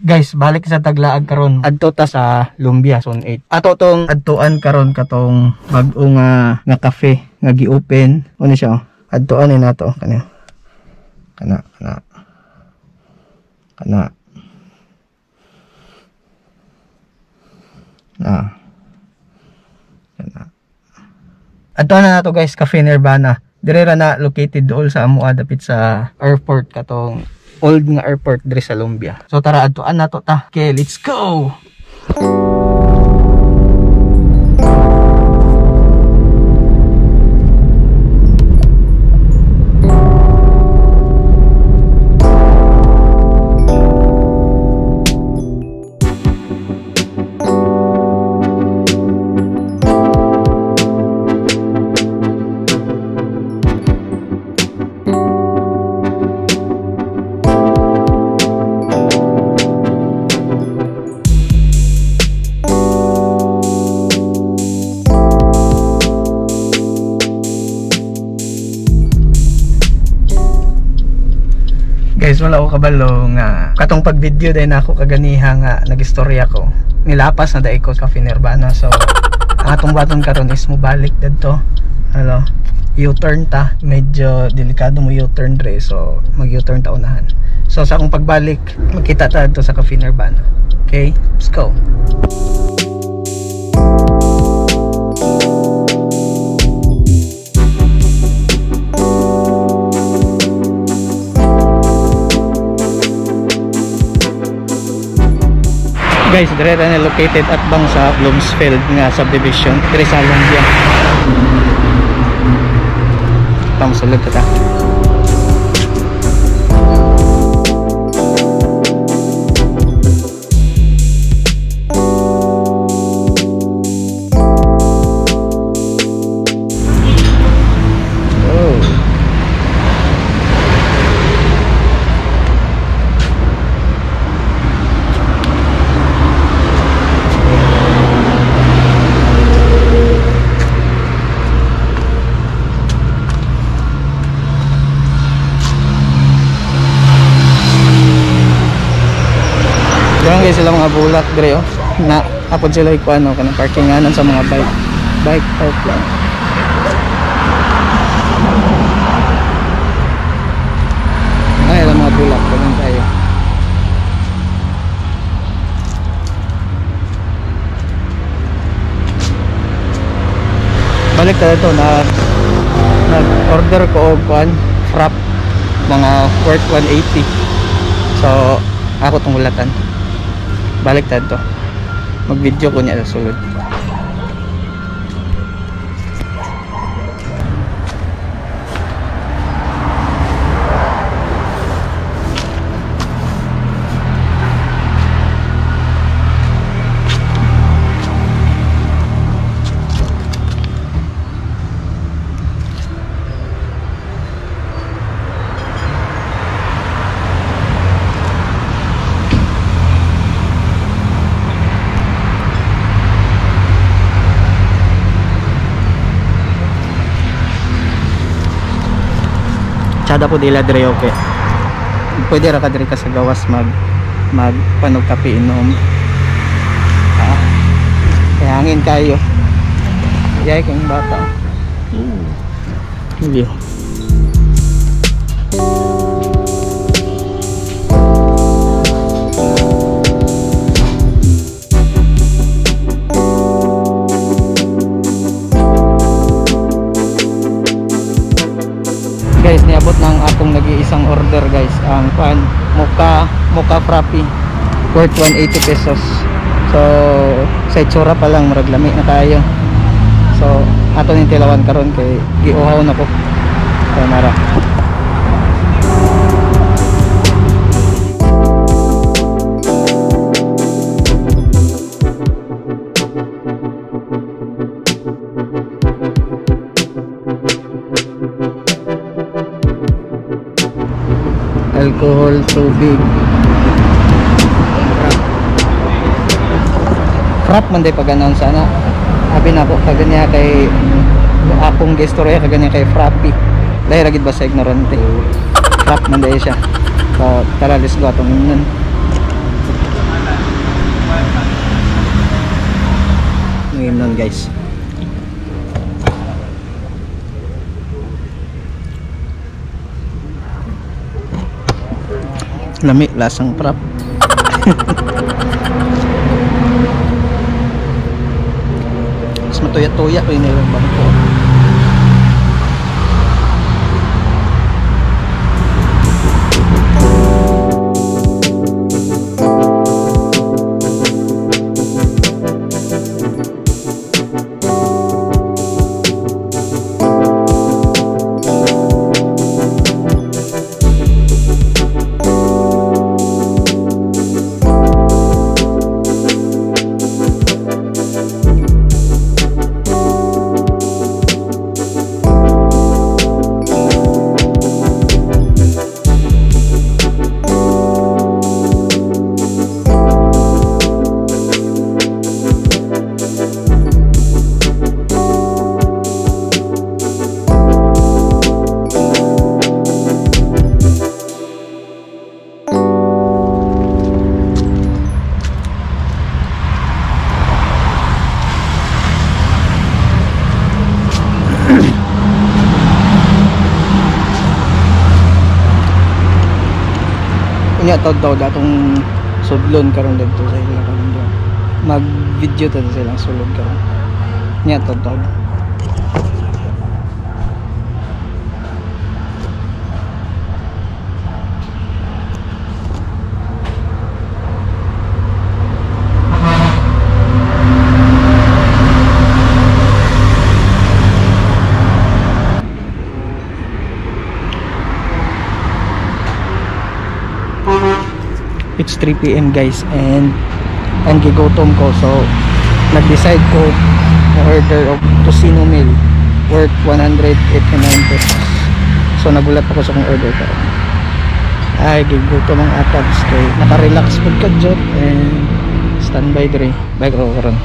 Guys, balik sa Taglaag karon. Adto ta sa Lumbia Zone 8. Ato tong adtuan karon katong bag-o nga cafe nga gi-open. Ano siya? Adtuan ni nato kana. Kana. Adtuan na nato guys, Cafe Nirvana. Dire ra na located dool sa amo dapit sa airport katong old nga airport dire sa Lumbia. So tara adtuan nato ta. Okay, let's go. Guys, wala ko kabalo nga katong pag video dahil na ako kaganiha nga nagistorya ko nilapas na dahil ko sa Cafe Nirvana. So ang atong baton karon is mubalik dito, ano, U-turn ta, medyo delikado mo U-turn dre, so mag U-turn ta unahan. So sa akong pagbalik magkita ta dito sa Cafe Nirvana. Okay, let's go. Guys, dire na located at bang sa Bloomsfield nga subdivision dire sa Lumbia. Tama sulod ta. Guys, sila mga bulak dire na apod sila ikuano kanang parkinganan sa mga bike park lang. Ay, lang mga bulak kanang tayo. Balik tayo ito nag-order ko og kuan frap mga worth 180. So ako tong ulatan. Balik tayo to. Mag-video ko niya sa sulod. Tsada po dila dire okay. Pwede ra ka dire ka sa gawas panog kape inom. Kaya hangin kayo. Yay kang bata. View. Guys, niabot ng akong nag-iisang order guys, ang pan mocha frappe worth 180 pesos. So sa itsura pa lang maraglami na tayo. So ato ning tilawan karon kay giuhaw na ko. So nara. Alcohol, tubig, frap man day pag-anon sana. Abi na po kaganya kay akong gestorya kaganya kay frappe. Dahil ragid ba sa ignorante. Frap man day siya. So tara let's go atong inon. nun guys. Lami, lasang prap. Mas matuya-tuya ko yung nilang ko. Nya tawd atong sudlon karon dito sa ila karon diyan. Mag-video ta silang sulod karon. Nya tawd. It's 3 PM guys and ang gigotom ko, so nag-decide ko order of tocino meal worth 189 pesos. So nagulat ako sa kong order ko. Ay gigotom ang atabs kay naka-relax pud kadjot and standby dre bike ko karon.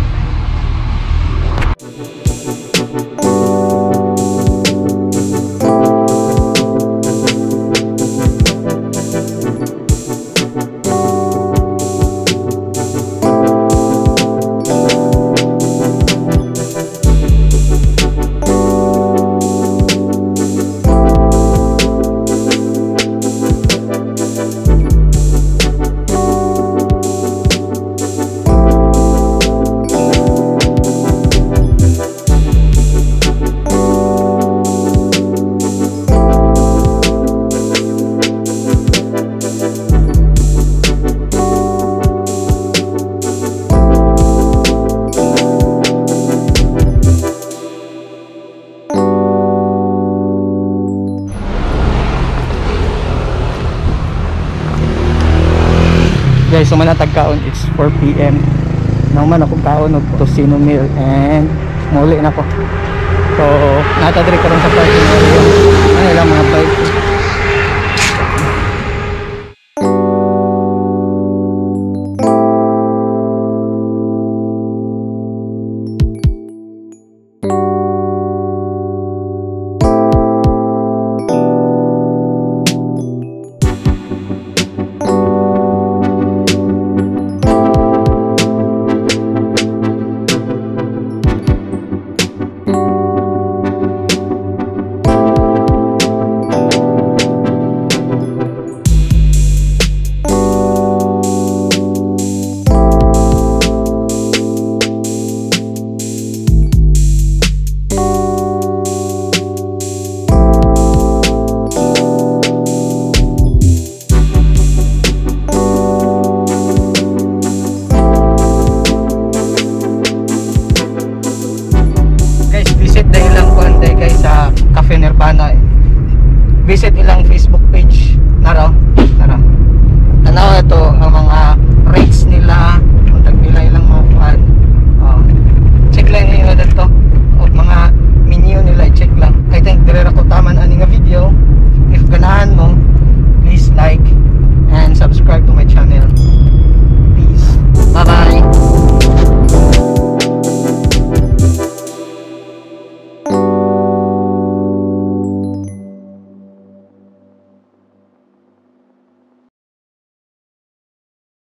Guys, so manatag kaon, it's 4 PM. Naman akong kaon og tocino meal and muli na ko. So natadri karon sa parking area. Ano lang mga bike. Nirvana. Visit ilang Facebook page naro